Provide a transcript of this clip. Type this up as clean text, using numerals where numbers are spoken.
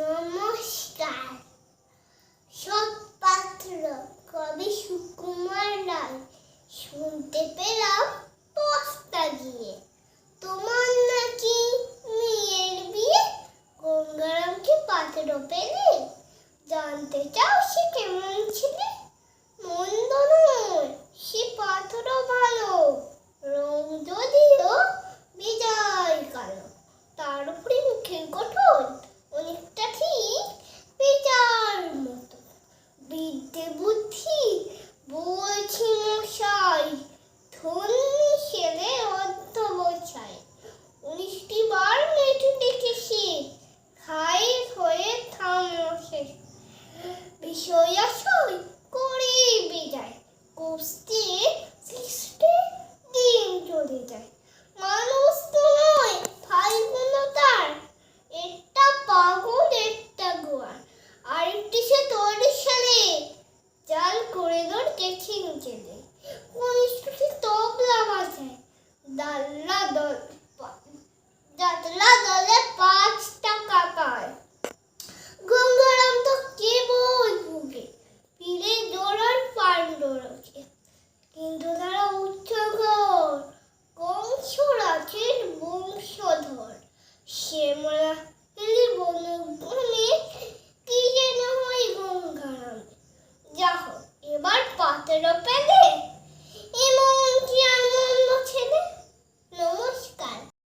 নমস্কার। সৎপাত্র কবি সুকুমার রায়। শুনতে পেলাম পোস্তা গিয়ে তোমার নাকি মেয়ের বিয়ে। গঙ্গারাম কি পাত্র পেলে? জানতে চাও সে কেমন ছেলে? মন্দ নয়, সে পাত্র ভালো, রং যদিও বেজায় কালো। তার উপরে মুখের গঠন অনেকটা ঠিক পেঁচার মতো। বিদ্যে বুদ্ধি বলছি মশাই, ধন্যি ছেলে অধ্যবসায়। 19টি বার মেটে দেখেছি, খাই হয়ে থামো শেষ। বিষয় আশয় করে বেজায়, কষ্টে সৃষ্টে দিন চলে যায়। মানুষ তো নয় ফাল্গুনতার, একটা পাগল একটা গোয়ার। আরেকটি সে তৈরি ছেলে, জাল করে দর কেছিন চেলে। কনিষ্ঠটি তবলা বাজায়, দাদলা দলে 5